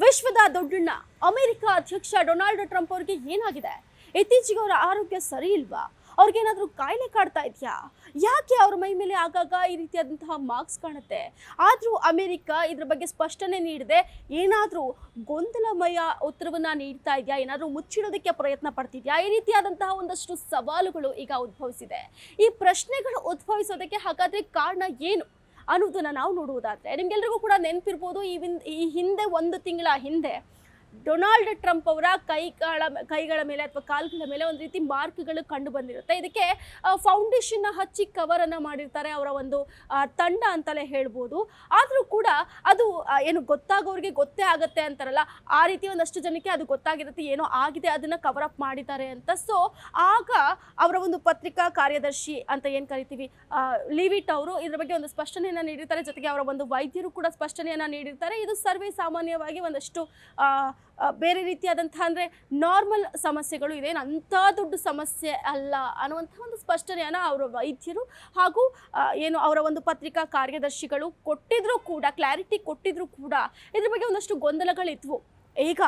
ವಿಶ್ವದ ದೊಡ್ಡಣ್ಣ ಅಮೆರಿಕ ಅಧ್ಯಕ್ಷ Donald Trump ಅವರಿಗೆ ಏನಾಗಿದೆ? ಇತ್ತೀಚೆಗೆ ಅವರ ಆರೋಗ್ಯ ಸರಿ ಇಲ್ವಾ? ಅವ್ರಿಗೇನಾದ್ರೂ ಕಾಯಿಲೆ ಕಾಡ್ತಾ ಇದೆಯಾ? ಯಾಕೆ ಅವ್ರ ಮೈ ಮೇಲೆ ಆಗಾಗ ಈ ರೀತಿಯಾದಂತಹ ಮಾರ್ಕ್ಸ್ ಕಾಣುತ್ತೆ? ಆದರೂ ಅಮೆರಿಕ ಇದ್ರ ಬಗ್ಗೆ ಸ್ಪಷ್ಟನೆ ನೀಡದೆ ಏನಾದರೂ ಗೊಂದಲಮಯ ಉತ್ತರವನ್ನ ನೀಡ್ತಾ ಇದೆಯಾ? ಏನಾದರೂ ಮುಚ್ಚಿಡೋದಕ್ಕೆ ಪ್ರಯತ್ನ ಪಡ್ತಿದ್ಯಾ? ಈ ರೀತಿಯಾದಂತಹ ಒಂದಷ್ಟು ಸವಾಲುಗಳು ಈಗ ಉದ್ಭವಿಸಿದೆ. ಈ ಪ್ರಶ್ನೆಗಳು ಉದ್ಭವಿಸೋದಕ್ಕೆ ಹಾಗಾದ್ರೆ ಕಾರಣ ಏನು ಅನ್ನೋದನ್ನ ನಾವು ನೋಡುವುದಾದ್ರೆ, ನಿಮ್ಗೆಲ್ರಿಗೂ ಕೂಡ ನೆನಪಿರ್ಬೋದು, ಈ ಹಿಂದೆ 1 ತಿಂಗಳ ಹಿಂದೆ ಡೊನಾಲ್ಡ್ ಟ್ರಂಪ್ ಅವರ ಕೈಗಳ ಮೇಲೆ ಅಥವಾ ಕಾಲುಗಳ ಮೇಲೆ ಒಂದು ರೀತಿ ಮಾರ್ಕ್ಗಳು ಕಂಡು ಬಂದಿರುತ್ತೆ. ಇದಕ್ಕೆ ಫೌಂಡೇಶನ್ ಹಚ್ಚಿ ಕವರ್ ಅನ್ನ ಮಾಡಿರ್ತಾರೆ ಅವರ ಒಂದು ತಂಡ ಅಂತಲೇ ಹೇಳ್ಬೋದು. ಆದರೂ ಕೂಡ ಅದು ಏನು ಗೊತ್ತಾಗೋರಿಗೆ ಗೊತ್ತೇ ಆಗತ್ತೆ ಅಂತಾರಲ್ಲ, ಆ ರೀತಿ ಒಂದಷ್ಟು ಜನಕ್ಕೆ ಅದು ಗೊತ್ತಾಗಿರುತ್ತೆ, ಏನೋ ಆಗಿದೆ, ಅದನ್ನ ಕವರ್ ಅಪ್ ಮಾಡಿದ್ದಾರೆ ಅಂತ. ಸೊ ಆಗ ಅವರ ಒಂದು ಪತ್ರಿಕಾ ಕಾರ್ಯದರ್ಶಿ ಅಂತ ಏನು ಕರಿತೀವಿ, ಲಿವಿಟ್ ಅವರು ಇದ್ರ ಬಗ್ಗೆ ಒಂದು ಸ್ಪಷ್ಟನೆಯನ್ನ ನೀಡಿರ್ತಾರೆ. ಜೊತೆಗೆ ಅವರ ಒಂದು ವೈದ್ಯರು ಕೂಡ ಸ್ಪಷ್ಟನೆಯನ್ನ ನೀಡಿರ್ತಾರೆ. ಇದು ಸರ್ವೇ ಸಾಮಾನ್ಯವಾಗಿ ಒಂದಷ್ಟು ಬೇರೆ ರೀತಿಯಾದಂತಹ ಅಂದರೆ ನಾರ್ಮಲ್ ಸಮಸ್ಯೆಗಳು ಇದೆ, ಅಂಥ ದೊಡ್ಡ ಸಮಸ್ಯೆ ಅಲ್ಲ ಅನ್ನುವಂಥ ಒಂದು ಸ್ಪಷ್ಟನೆಯನ್ನು ಅವರ ವೈದ್ಯರು ಹಾಗೂ ಏನು ಅವರ ಒಂದು ಪತ್ರಿಕಾ ಕಾರ್ಯದರ್ಶಿಗಳು ಕೊಟ್ಟಿದ್ರು ಕೂಡ, ಕ್ಲಾರಿಟಿ ಕೊಟ್ಟಿದ್ರು ಕೂಡ ಇದ್ರ ಬಗ್ಗೆ ಒಂದಷ್ಟು ಗೊಂದಲಗಳಿದ್ವು. ಈಗ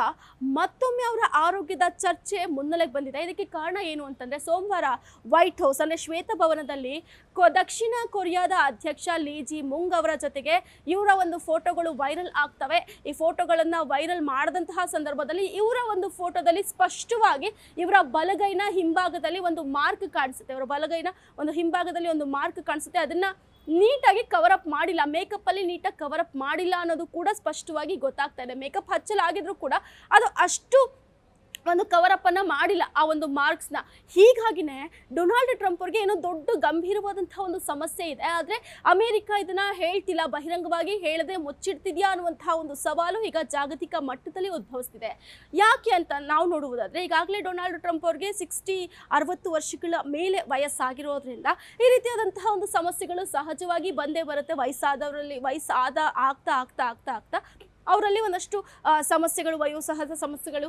ಮತ್ತೊಮ್ಮೆ ಅವರ ಆರೋಗ್ಯದ ಚರ್ಚೆ ಮುನ್ನೆಲೆಗೆ ಬಂದಿದೆ. ಇದಕ್ಕೆ ಕಾರಣ ಏನು ಅಂತಂದರೆ, ಸೋಮವಾರ ವೈಟ್ ಹೌಸ್ ಅಂದರೆ ಶ್ವೇತಭವನದಲ್ಲಿ ದಕ್ಷಿಣ ಕೊರಿಯಾದ ಅಧ್ಯಕ್ಷ ಲೀ ಜಿ ಮುಂಗ್ ಅವರ ಜೊತೆಗೆ ಇವರ ಒಂದು ಫೋಟೋಗಳು ವೈರಲ್ ಆಗ್ತವೆ. ಈ ಫೋಟೋಗಳನ್ನು ವೈರಲ್ ಮಾಡಿದಂತಹ ಸಂದರ್ಭದಲ್ಲಿ ಇವರ ಒಂದು ಫೋಟೋದಲ್ಲಿ ಸ್ಪಷ್ಟವಾಗಿ ಇವರ ಬಲಗೈನ ಹಿಂಭಾಗದಲ್ಲಿ ಒಂದು ಮಾರ್ಕ್ ಕಾಣಿಸುತ್ತೆ. ಇವರ ಬಲಗೈನ ಒಂದು ಹಿಂಭಾಗದಲ್ಲಿ ಒಂದು ಮಾರ್ಕ್ ಕಾಣಿಸುತ್ತೆ. ಅದನ್ನ ನೀಟಾಗಿ ಕವರ್ ಅಪ್ ಮಾಡಿಲ್ಲ, ಮೇಕಪ್ ಅಲ್ಲಿ ನೀಟಾಗಿ ಕವರ್ ಅಪ್ ಮಾಡಿಲ್ಲ ಅನ್ನೋದು ಕೂಡ ಸ್ಪಷ್ಟವಾಗಿ ಗೊತ್ತಾಗ್ತಾ ಇದೆ. ಮೇಕಪ್ ಹಚ್ಚಲಾಗಿದ್ರು ಕೂಡ ಅದು ಅಷ್ಟು ಒಂದು ಕವರ್ ಅಪ್ ಅನ್ನ ಮಾಡಿಲ್ಲ ಆ ಒಂದು ಮಾರ್ಕ್ಸ್ನ. ಹೀಗಾಗಿನೇ ಡೊನಾಲ್ಡ್ ಟ್ರಂಪ್ ಅವ್ರಿಗೆ ಏನೋ ದೊಡ್ಡ ಗಂಭೀರವಾದಂತಹ ಒಂದು ಸಮಸ್ಯೆ ಇದೆ. ಆದರೆ ಅಮೆರಿಕ ಇದನ್ನ ಹೇಳ್ತಿಲ್ಲ, ಬಹಿರಂಗವಾಗಿ ಹೇಳದೆ ಮುಚ್ಚಿಡ್ತಿದ್ಯಾ ಅನ್ನುವಂತಹ ಒಂದು ಸವಾಲು ಈಗ ಜಾಗತಿಕ ಮಟ್ಟದಲ್ಲಿ ಉದ್ಭವಿಸ್ತಿದೆ. ಯಾಕೆ ಅಂತ ನಾವು ನೋಡುವುದಾದ್ರೆ, ಈಗಾಗಲೇ ಡೊನಾಲ್ಡ್ ಟ್ರಂಪ್ ಅವ್ರಿಗೆ 60 ವರ್ಷಗಳ ಮೇಲೆ ವಯಸ್ಸಾಗಿರೋದ್ರಿಂದ ಈ ರೀತಿಯಾದಂತಹ ಒಂದು ಸಮಸ್ಯೆಗಳು ಸಹಜವಾಗಿ ಬಂದೇ ಬರುತ್ತೆ. ವಯಸ್ಸಾದವರಲ್ಲಿ ಆಗ್ತಾ ಆಗ್ತಾ ಆಗ್ತಾ ಆಗ್ತಾ ಅವರಲ್ಲಿ ಒಂದಷ್ಟು ಸಮಸ್ಯೆಗಳು, ವಯೋಸಹಜ ಸಮಸ್ಯೆಗಳು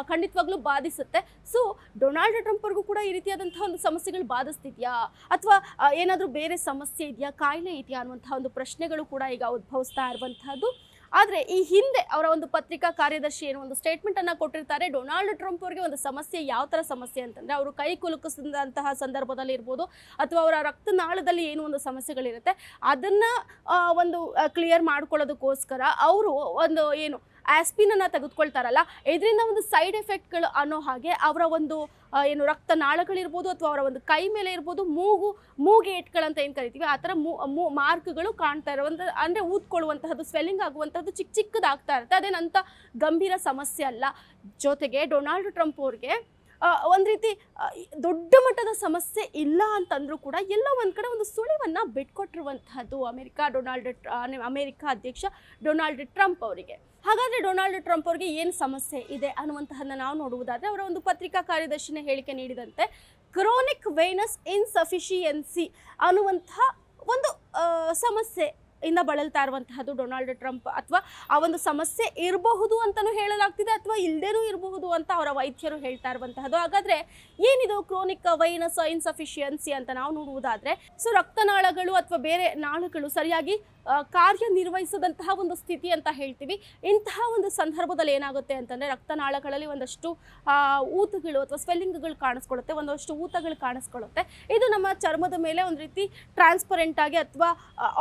ಖಂಡಿತವಾಗ್ಲೂ ಬಾಧಿಸುತ್ತೆ. ಸೊ ಡೊನಾಲ್ಡ್ ಟ್ರಂಪ್ ಅವ್ರಿಗೂ ಕೂಡ ಈ ರೀತಿಯಾದಂತಹ ಒಂದು ಸಮಸ್ಯೆಗಳು ಬಾಧಿಸ್ತಿದ್ಯಾ ಅಥವಾ ಏನಾದರೂ ಬೇರೆ ಸಮಸ್ಯೆ ಇದೆಯಾ, ಕಾಯಿಲೆ ಇದೆಯಾ ಅನ್ನುವಂತಹ ಒಂದು ಪ್ರಶ್ನೆಗಳು ಕೂಡ ಈಗ ಉದ್ಭವಿಸ್ತಾ ಇರುವಂತಹದ್ದು. ಆದರೆ ಈ ಹಿಂದೆ ಅವರ ಒಂದು ಪತ್ರಿಕಾ ಕಾರ್ಯದರ್ಶಿ ಏನೋ ಒಂದು ಸ್ಟೇಟ್ಮೆಂಟ್ ಅನ್ನ ಕೊಟ್ಟಿರ್ತಾರೆ. ಡೊನಾಲ್ಡ್ ಟ್ರಂಪ್ ಅವರಿಗೆ ಒಂದು ಸಮಸ್ಯೆ, ಯಾವ ಥರ ಸಮಸ್ಯೆ ಅಂತಂದರೆ, ಅವರು ಕೈ ಕುಲುಕಿಸಿದಂತಹ ಸಂದರ್ಭದಲ್ಲಿ ಇರ್ಬೋದು ಅಥವಾ ಅವರ ರಕ್ತನಾಳದಲ್ಲಿ ಏನು ಒಂದು ಸಮಸ್ಯೆಗಳಿರುತ್ತೆ ಅದನ್ನ ಒಂದು ಕ್ಲಿಯರ್ ಮಾಡ್ಕೊಳ್ಳೋದಕ್ಕೋಸ್ಕರ ಅವರು ಒಂದು ಏನು ಆಸ್ಪಿನನ್ನು ತೆಗೆದುಕೊಳ್ತಾರಲ್ಲ, ಇದರಿಂದ ಒಂದು ಸೈಡ್ ಎಫೆಕ್ಟ್ಗಳು ಅನ್ನೋ ಹಾಗೆ ಅವರ ಒಂದು ಏನು ರಕ್ತನಾಳಗಳಿರ್ಬೋದು ಅಥವಾ ಅವರ ಒಂದು ಕೈ ಮೇಲೆ ಇರ್ಬೋದು, ಮೂಗೇಟ್ಗಳಂತ ಏನು ಕರಿತೀವಿ ಆ ಥರ ಮಾರ್ಕ್ಗಳು ಕಾಣ್ತಾ ಇರುವಂಥ, ಅಂದರೆ ಊದ್ಕೊಳ್ಳುವಂತಹದ್ದು, ಸ್ವೆಲ್ಲಿಂಗ್ ಆಗುವಂಥದ್ದು ಚಿಕ್ಕದಾಗ್ತಾ ಇರುತ್ತೆ. ಅದೇನಂತ ಗಂಭೀರ ಸಮಸ್ಯೆ ಅಲ್ಲ. ಜೊತೆಗೆ ಡೊನಾಲ್ಡ್ ಟ್ರಂಪ್ ಅವ್ರಿಗೆ ಒಂದು ರೀತಿ ದೊಡ್ಡ ಮಟ್ಟದ ಸಮಸ್ಯೆ ಇಲ್ಲ ಅಂತಂದ್ರೂ ಕೂಡ ಎಲ್ಲೋ ಒಂದು ಕಡೆ ಒಂದು ಸುಳಿವನ್ನು ಬಿಟ್ಕೊಟ್ಟಿರುವಂತಹದ್ದು ಅಮೆರಿಕ ಅಧ್ಯಕ್ಷ ಡೊನಾಲ್ಡ್ ಟ್ರಂಪ್ ಅವರಿಗೆ. ಹಾಗಾದರೆ ಡೊನಾಲ್ಡ್ ಟ್ರಂಪ್ ಅವರಿಗೆ ಏನು ಸಮಸ್ಯೆ ಇದೆ ಅನ್ನುವಂತಹನ್ನ ನಾವು ನೋಡುವುದಾದರೆ, ಅವರ ಒಂದು ಪತ್ರಿಕಾ ಕಾರ್ಯದರ್ಶಿನ ಹೇಳಿಕೆ ನೀಡಿದಂತೆ ಕ್ರೋನಿಕ್ ವೇನಸ್ ಇನ್ಸಫಿಷಿಯನ್ಸಿ ಅನ್ನುವಂತಹ ಒಂದು ಸಮಸ್ಯೆ ಇಂದ ಬಳಲ್ತಾ ಇರುವಂತಹದ್ದು ಡೊನಾಲ್ಡ್ ಟ್ರಂಪ್. ಅಥವಾ ಆ ಒಂದು ಸಮಸ್ಯೆ ಇರಬಹುದು ಅಂತಲೂ ಹೇಳಲಾಗ್ತಿದೆ, ಅಥವಾ ಇಲ್ಲದೇನೂ ಇರಬಹುದು ಅಂತ ಅವರ ವೈದ್ಯರು ಹೇಳ್ತಾ ಇರುವಂತಹದ್ದು. ಹಾಗಾದ್ರೆ ಏನಿದು ಕ್ರೋನಿಕ್ ವೈನಸ್ ಇನ್ಸಫಿಷಿಯನ್ಸಿ ಅಂತ ನಾವು ನೋಡುವುದಾದ್ರೆ, ಸೊ ರಕ್ತನಾಳಗಳು ಅಥವಾ ಬೇರೆ ನಾಳಗಳು ಸರಿಯಾಗಿ ಕಾರ್ಯನಿರ್ವಹಿಸದಂತಹ ಒಂದು ಸ್ಥಿತಿ ಅಂತ ಹೇಳ್ತೀವಿ. ಇಂತಹ ಒಂದು ಸಂದರ್ಭದಲ್ಲಿ ಏನಾಗುತ್ತೆ ಅಂತಂದರೆ, ರಕ್ತನಾಳಗಳಲ್ಲಿ ಒಂದಷ್ಟು ಊತಗಳು ಅಥವಾ ಸ್ವೆಲ್ಲಿಂಗ್ಗಳು ಕಾಣಿಸ್ಕೊಳ್ಳುತ್ತೆ, ಒಂದಷ್ಟು ಊತಗಳು ಕಾಣಿಸ್ಕೊಳ್ಳುತ್ತೆ. ಇದು ನಮ್ಮ ಚರ್ಮದ ಮೇಲೆ ಒಂದು ರೀತಿ ಟ್ರಾನ್ಸ್ಪರೆಂಟ್ ಆಗಿ ಅಥವಾ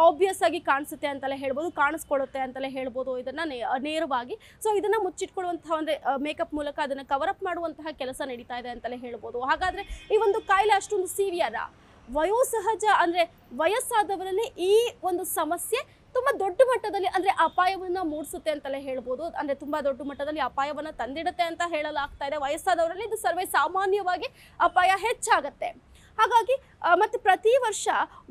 ಆಬ್ವಿಯಸ್ ಆಗಿ ಕಾಣಿಸುತ್ತೆ ಅಂತಲೇ ಹೇಳ್ಬೋದು, ಕಾಣಿಸ್ಕೊಳ್ಳುತ್ತೆ ಅಂತಲೇ ಹೇಳ್ಬೋದು ಇದನ್ನು ನೇರವಾಗಿ. ಸೊ ಇದನ್ನು ಮುಚ್ಚಿಟ್ಕೊಳ್ಳುವಂತಹ ಅಂದರೆ ಮೇಕಪ್ ಮೂಲಕ ಅದನ್ನು ಕವರ್ ಅಪ್ ಮಾಡುವಂತಹ ಕೆಲಸ ನಡೀತಾ ಇದೆ ಅಂತಲೇ ಹೇಳ್ಬೋದು. ಹಾಗಾದರೆ ಈ ಒಂದು ಕಾಯಿಲೆ ಅಷ್ಟೊಂದು ಸಿವಿಯರ, ವಯೋಸಹಜ ಅಂದರೆ ವಯಸ್ಸಾದವರಲ್ಲಿ ಈ ಒಂದು ಸಮಸ್ಯೆ ತುಂಬ ದೊಡ್ಡ ಮಟ್ಟದಲ್ಲಿ ಅಂದರೆ ಅಪಾಯವನ್ನು ಮೂಡಿಸುತ್ತೆ ಅಂತಲೇ ಹೇಳ್ಬೋದು. ಅಂದರೆ ತುಂಬ ದೊಡ್ಡ ಮಟ್ಟದಲ್ಲಿ ಅಪಾಯವನ್ನು ತಂದಿಡುತ್ತೆ ಅಂತ ಹೇಳಲಾಗ್ತಾ ಇದೆ. ವಯಸ್ಸಾದವರಲ್ಲಿ ಇದು ಸರ್ವೇ ಸಾಮಾನ್ಯವಾಗಿ ಅಪಾಯ ಹೆಚ್ಚಾಗತ್ತೆ. ಹಾಗಾಗಿ ಮತ್ತು ಪ್ರತಿ ವರ್ಷ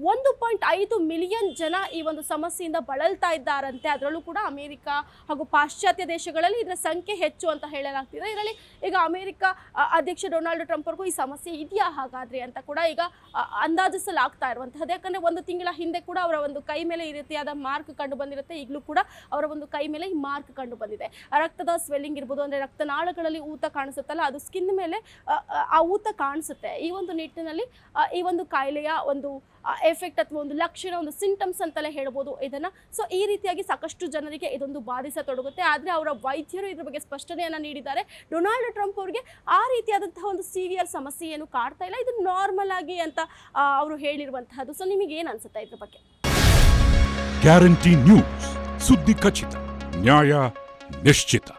1.5 ಮಿಲಿಯನ್ ಜನ ಈ ಒಂದು ಸಮಸ್ಯೆಯಿಂದ ಬಳಲ್ತಾ ಇದ್ದಾರಂತೆ. ಅದರಲ್ಲೂ ಕೂಡ ಅಮೆರಿಕ ಹಾಗೂ ಪಾಶ್ಚಾತ್ಯ ದೇಶಗಳಲ್ಲಿ ಇದರ ಸಂಖ್ಯೆ ಹೆಚ್ಚು ಅಂತ ಹೇಳಲಾಗ್ತಿದೆ. ಇದರಲ್ಲಿ ಈಗ ಅಮೆರಿಕ ಅಧ್ಯಕ್ಷ ಡೊನಾಲ್ಡ್ ಟ್ರಂಪ್ ಅವ್ರಿಗೂ ಈ ಸಮಸ್ಯೆ ಇದೆಯಾ ಹಾಗಾದರೆ ಅಂತ ಕೂಡ ಈಗ ಅಂದಾಜಿಸಲಾಗ್ತಾ ಇರುವಂಥದ್ದು. ಯಾಕಂದರೆ 1 ತಿಂಗಳ ಹಿಂದೆ ಕೂಡ ಅವರ ಒಂದು ಕೈ ಮೇಲೆ ಈ ರೀತಿಯಾದ ಮಾರ್ಕ್ ಕಂಡು ಬಂದಿರುತ್ತೆ. ಈಗಲೂ ಕೂಡ ಅವರ ಒಂದು ಕೈ ಮೇಲೆ ಈ ಮಾರ್ಕ್ ಕಂಡು ಬಂದಿದೆ. ರಕ್ತದ ಸ್ವೆಲ್ಲಿಂಗ್ ಇರ್ಬೋದು, ಅಂದರೆ ರಕ್ತನಾಳಗಳಲ್ಲಿ ಊತ ಕಾಣಿಸುತ್ತಲ್ಲ, ಅದು ಸ್ಕಿನ್ ಮೇಲೆ ಆ ಊತ ಕಾಣಿಸುತ್ತೆ. ಈ ಒಂದು ನಿಟ್ಟಿನಲ್ಲಿ ಈ ಒಂದು ಕಾಯಿಲೆಯ ಒಂದು ಎಫೆಕ್ಟ್ ಅಥವಾ ಒಂದು ಲಕ್ಷಣ, ಒಂದು ಸಿಂಟಮ್ಸ್ ಅಂತಲೇ ಹೇಳ್ಬೋದು ಇದನ್ನ. ಸೊ ಈ ರೀತಿಯಾಗಿ ಸಾಕಷ್ಟು ಜನರಿಗೆ ಇದೊಂದು ಬಾಧಿಸತೊಡಗುತ್ತೆ. ಆದರೆ ಅವರ ವೈದ್ಯರು ಇದ್ರ ಬಗ್ಗೆ ಸ್ಪಷ್ಟನೆಯನ್ನ ನೀಡಿದ್ದಾರೆ. ಡೊನಾಲ್ಡ್ ಟ್ರಂಪ್ ಅವರಿಗೆ ಆ ರೀತಿಯಾದಂತಹ ಒಂದು ಸಿವಿಯರ್ ಸಮಸ್ಯೆ ಏನು ಕಾಡ್ತಾ ಇಲ್ಲ, ಇದು ನಾರ್ಮಲ್ ಆಗಿ ಅಂತ ಅವರು ಹೇಳಿರುವಂತಹದ್ದು. ಸೊ ನಿಮಗೆ ಏನು ಅನ್ಸುತ್ತೆ ಇದ್ರ ಬಗ್ಗೆ? ಗ್ಯಾರಂಟಿ ನ್ಯೂಸ್, ಸುದ್ದಿ ಖಚಿತ, ನ್ಯಾಯ ನಿಶ್ಚಿತ.